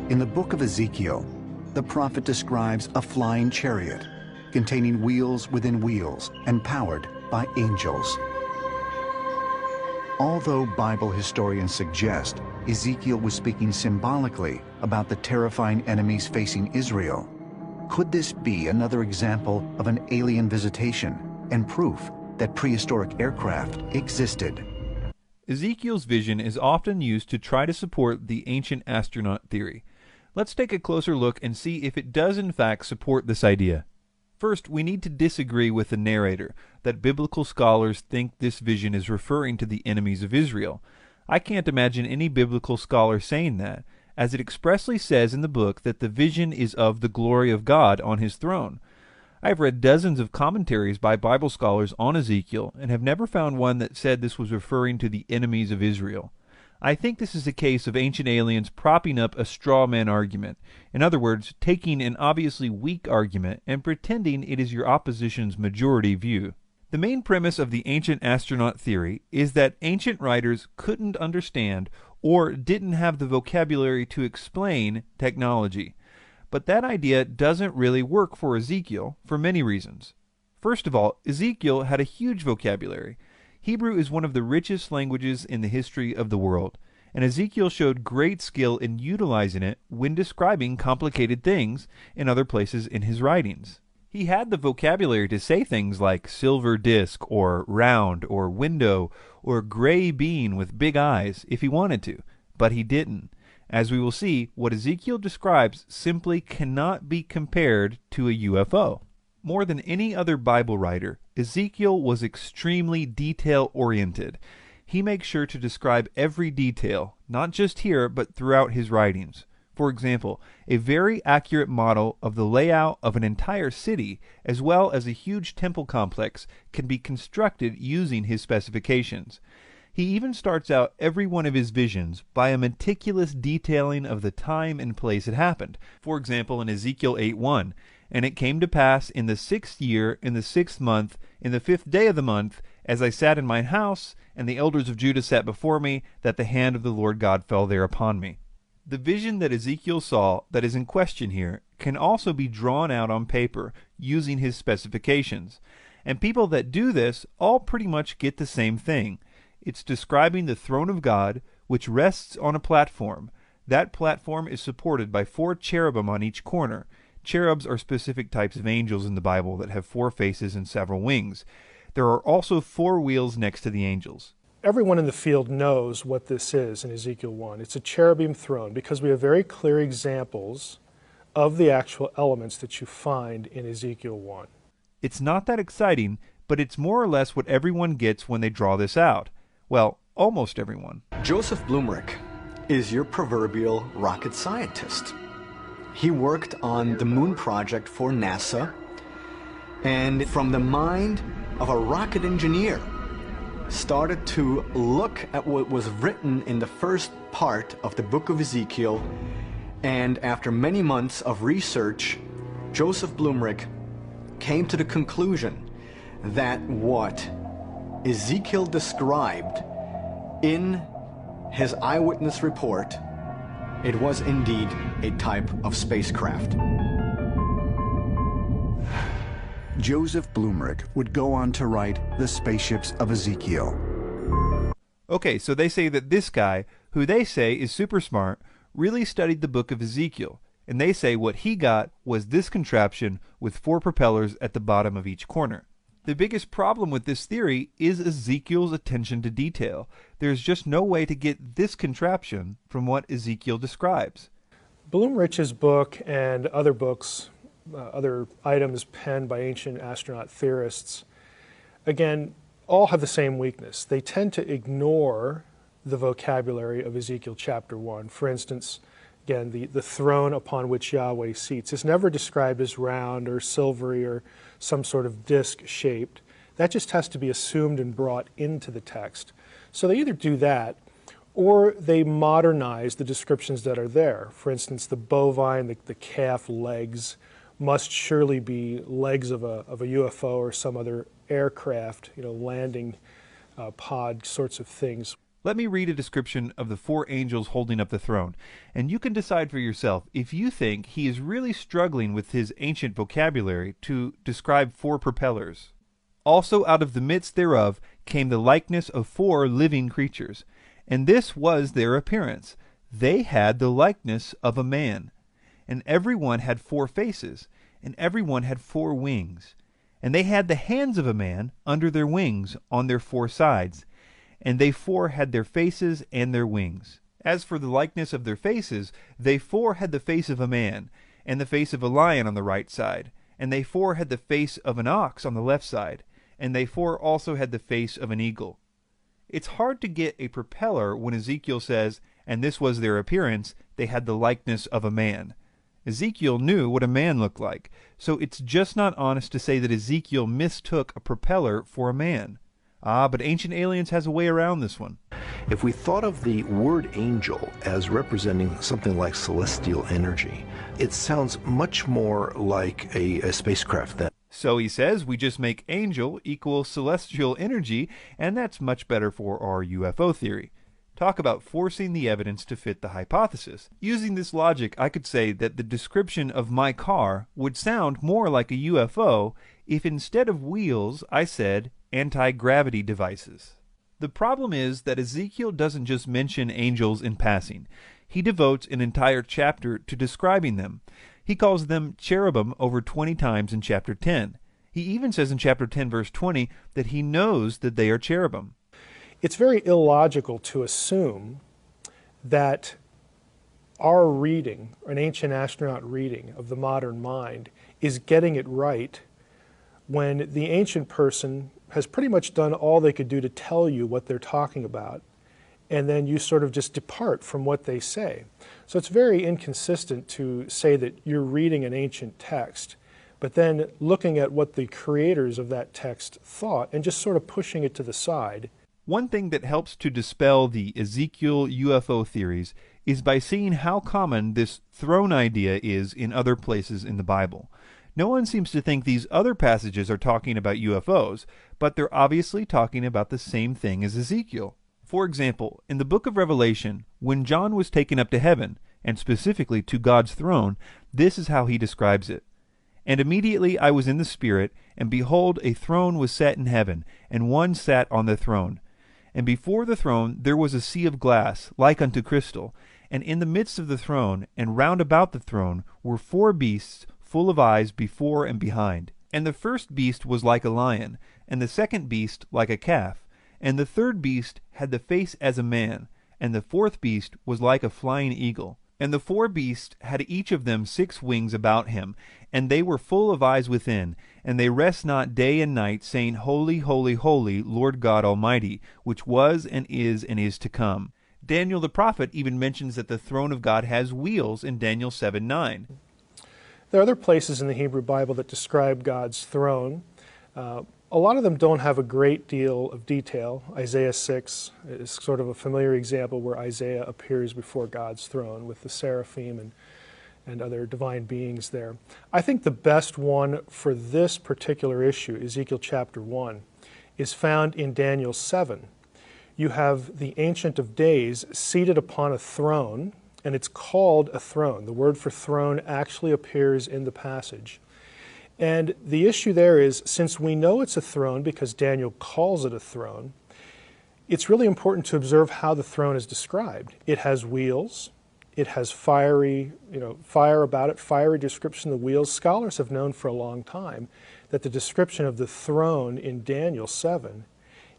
In the book of Ezekiel, the prophet describes a flying chariot containing wheels within wheels and powered by angels. Although Bible historians suggest Ezekiel was speaking symbolically about the terrifying enemies facing Israel, could this be another example of an alien visitation and proof that prehistoric aircraft existed? Ezekiel's vision is often used to try to support the ancient astronaut theory. Let's take a closer look and see if it does in fact support this idea. First, we need to disagree with the narrator that biblical scholars think this vision is referring to the enemies of Israel. I can't imagine any biblical scholar saying that, as it expressly says in the book that the vision is of the glory of God on his throne. I've read dozens of commentaries by Bible scholars on Ezekiel and have never found one that said this was referring to the enemies of Israel. I think this is a case of ancient aliens propping up a straw man argument. In other words, taking an obviously weak argument and pretending it is your opposition's majority view. The main premise of the ancient astronaut theory is that ancient writers couldn't understand or didn't have the vocabulary to explain technology. But that idea doesn't really work for Ezekiel for many reasons. First of all, Ezekiel had a huge vocabulary. Hebrew is one of the richest languages in the history of the world, and Ezekiel showed great skill in utilizing it when describing complicated things in other places in his writings. He had the vocabulary to say things like silver disc or round or window or gray bean with big eyes if he wanted to, but he didn't. As we will see, what Ezekiel describes simply cannot be compared to a UFO. More than any other Bible writer, Ezekiel was extremely detail-oriented. He makes sure to describe every detail, not just here, but throughout his writings. For example, a very accurate model of the layout of an entire city, as well as a huge temple complex, can be constructed using his specifications. He even starts out every one of his visions by a meticulous detailing of the time and place it happened. For example, in Ezekiel 8:1, "And it came to pass in the 6th year, in the 6th month, in the 5th day of the month, as I sat in mine house, and the elders of Judah sat before me, that the hand of the Lord God fell there upon me." The vision that Ezekiel saw that is in question here can also be drawn out on paper using his specifications. And people that do this all pretty much get the same thing. It's describing the throne of God, which rests on a platform. That platform is supported by 4 cherubim on each corner. Cherubs are specific types of angels in the Bible that have 4 faces and several wings. There are also 4 wheels next to the angels. Everyone in the field knows what this is in Ezekiel 1. It's a cherubim throne because we have very clear examples of the actual elements that you find in Ezekiel 1. It's not that exciting, but it's more or less what everyone gets when they draw this out. Well, almost everyone. Joseph Blumrich is your proverbial rocket scientist. He worked on the moon project for NASA, and from the mind of a rocket engineer, started to look at what was written in the first part of the book of Ezekiel, and after many months of research, Joseph Blumrich came to the conclusion that what Ezekiel described in his eyewitness report, it was indeed a type of spacecraft. Joseph Blumrich would go on to write The Spaceships of Ezekiel. Okay, so they say that this guy, who they say is super smart, really studied the book of Ezekiel, and they say what he got was this contraption with 4 propellers at the bottom of each corner. The biggest problem with this theory is Ezekiel's attention to detail. There's just no way to get this contraption from what Ezekiel describes. Blumrich's book and other books, other items penned by ancient astronaut theorists, again, all have the same weakness. They tend to ignore the vocabulary of Ezekiel chapter 1. For instance, again, the throne upon which Yahweh seats is never described as round or silvery or some sort of disc-shaped. That just has to be assumed and brought into the text. So they either do that, or they modernize the descriptions that are there. For instance, the bovine, the calf legs must surely be legs of a UFO or some other aircraft, landing pod sorts of things. Let me read a description of the 4 angels holding up the throne, and you can decide for yourself if you think he is really struggling with his ancient vocabulary to describe 4 propellers. Also out of the midst thereof came the likeness of 4 living creatures, and this was their appearance. They had the likeness of a man, and every one had 4 faces, and every one had 4 wings. And they had the hands of a man under their wings on their 4 sides, and they 4 had their faces and their wings. As for the likeness of their faces, they 4 had the face of a man, and the face of a lion on the right side, and they 4 had the face of an ox on the left side, and they 4 also had the face of an eagle. It's hard to get a propeller when Ezekiel says, and this was their appearance, they had the likeness of a man. Ezekiel knew what a man looked like, so it's just not honest to say that Ezekiel mistook a propeller for a man. But Ancient Aliens has a way around this one. If we thought of the word angel as representing something like celestial energy, it sounds much more like a spacecraft then. So he says we just make angel equal celestial energy, and that's much better for our UFO theory. Talk about forcing the evidence to fit the hypothesis. Using this logic, I could say that the description of my car would sound more like a UFO if instead of wheels I said anti-gravity devices. The problem is that Ezekiel doesn't just mention angels in passing. He devotes an entire chapter to describing them. He calls them cherubim over 20 times in chapter 10. He even says in chapter 10 verse 20 that he knows that they are cherubim. It's very illogical to assume that our reading, an ancient astronaut reading of the modern mind, is getting it right when the ancient person has pretty much done all they could do to tell you what they're talking about, and then you sort of just depart from what they say. So it's very inconsistent to say that you're reading an ancient text, but then looking at what the creators of that text thought and just sort of pushing it to the side. One thing that helps to dispel the Ezekiel UFO theories is by seeing how common this throne idea is in other places in the Bible. No one seems to think these other passages are talking about UFOs, but they're obviously talking about the same thing as Ezekiel. For example, in the book of Revelation, when John was taken up to heaven, and specifically to God's throne, this is how he describes it. And immediately I was in the Spirit, and behold, a throne was set in heaven, and one sat on the throne. And before the throne there was a sea of glass, like unto crystal, and in the midst of the throne, and round about the throne, were 4 beasts, full of eyes before and behind. And the first beast was like a lion, and the second beast like a calf, and the third beast had the face as a man, and the 4th beast was like a flying eagle. And the 4 beasts had each of them 6 wings about him, and they were full of eyes within, and they rest not day and night, saying, Holy, holy, holy, Lord God Almighty, which was and is to come. Daniel the prophet even mentions that the throne of God has wheels in Daniel 7:9. There are other places in the Hebrew Bible that describe God's throne. A lot of them don't have a great deal of detail. Isaiah 6 is sort of a familiar example where Isaiah appears before God's throne with the seraphim and other divine beings there. I think the best one for this particular issue, Ezekiel chapter 1, is found in Daniel 7. You have the Ancient of Days seated upon a throne, and it's called a throne. The word for throne actually appears in the passage. And the issue there is, since we know it's a throne because Daniel calls it a throne, it's really important to observe how the throne is described. It has wheels. It has fire about it, fiery description of the wheels. Scholars have known for a long time that the description of the throne in Daniel 7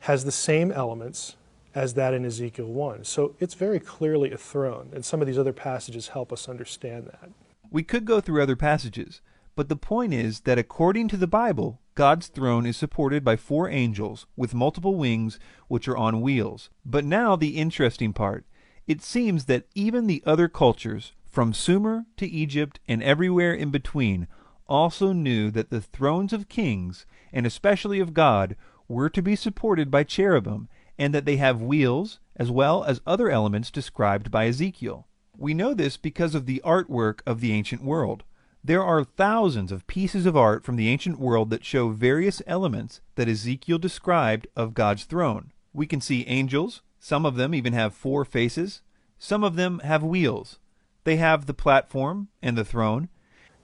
has the same elements as that in Ezekiel 1. So it's very clearly a throne, and some of these other passages help us understand that. We could go through other passages, but the point is that according to the Bible, God's throne is supported by 4 angels with multiple wings which are on wheels. But now the interesting part. It seems that even the other cultures, from Sumer to Egypt and everywhere in between, also knew that the thrones of kings, and especially of God, were to be supported by cherubim, and that they have wheels, as well as other elements described by Ezekiel. We know this because of the artwork of the ancient world. There are thousands of pieces of art from the ancient world that show various elements that Ezekiel described of God's throne. We can see angels, Some of them even have 4 faces. Some of them have wheels. They have the platform and the throne.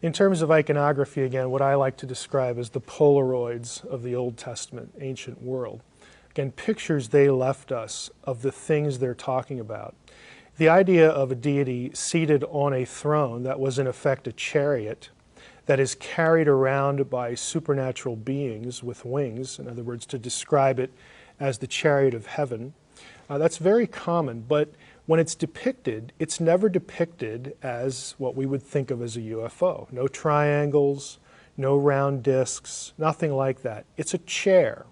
In terms of iconography, again, what I like to describe as the Polaroids of the Old Testament ancient world. Again, pictures they left us of the things they're talking about. The idea of a deity seated on a throne that was in effect a chariot that is carried around by supernatural beings with wings, in other words, to describe it as the chariot of heaven, that's very common, but when it's depicted, it's never depicted as what we would think of as a UFO. No triangles, no round discs, nothing like that. It's a chair.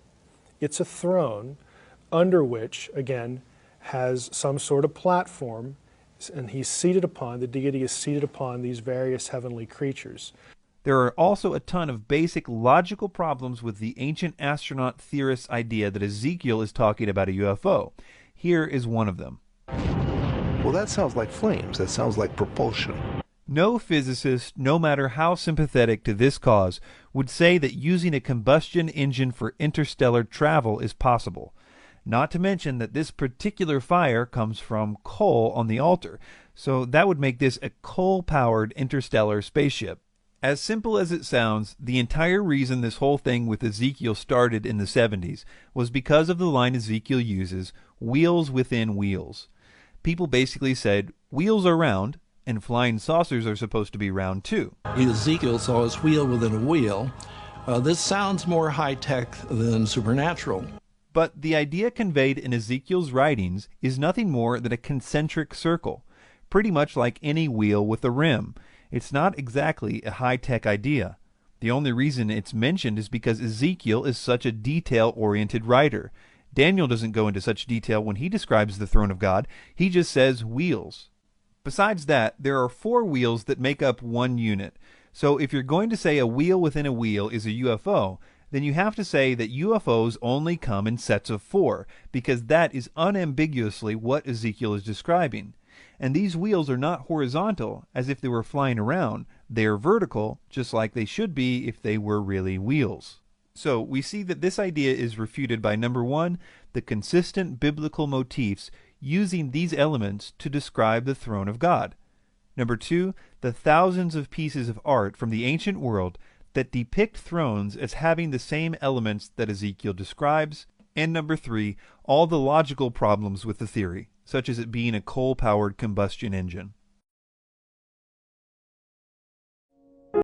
It's a throne under which, again, has some sort of platform, and he's seated upon, the deity is seated upon these various heavenly creatures. There are also a ton of basic logical problems with the ancient astronaut theorists' idea that Ezekiel is talking about a UFO. Here is one of them. Well, that sounds like flames. That sounds like propulsion. No physicist, no matter how sympathetic to this cause, would say that using a combustion engine for interstellar travel is possible. Not to mention that this particular fire comes from coal on the altar, so that would make this a coal-powered interstellar spaceship. As simple as it sounds, the entire reason this whole thing with Ezekiel started in the 70s was because of the line Ezekiel uses, wheels within wheels. People basically said, wheels are round, and flying saucers are supposed to be round too. Ezekiel saw his wheel within a wheel. This sounds more high-tech than supernatural. But the idea conveyed in Ezekiel's writings is nothing more than a concentric circle, pretty much like any wheel with a rim. It's not exactly a high-tech idea. The only reason it's mentioned is because Ezekiel is such a detail-oriented writer. Daniel doesn't go into such detail when he describes the throne of God. He just says wheels. Besides that, there are 4 wheels that make up one unit. So if you're going to say a wheel within a wheel is a UFO, then you have to say that UFOs only come in sets of 4, because that is unambiguously what Ezekiel is describing. And these wheels are not horizontal, as if they were flying around. They are vertical, just like they should be if they were really wheels. So we see that this idea is refuted by, number 1, the consistent biblical motifs using these elements to describe the throne of God. Number 2, the thousands of pieces of art from the ancient world that depict thrones as having the same elements that Ezekiel describes. And number 3, all the logical problems with the theory, such as it being a coal-powered combustion engine.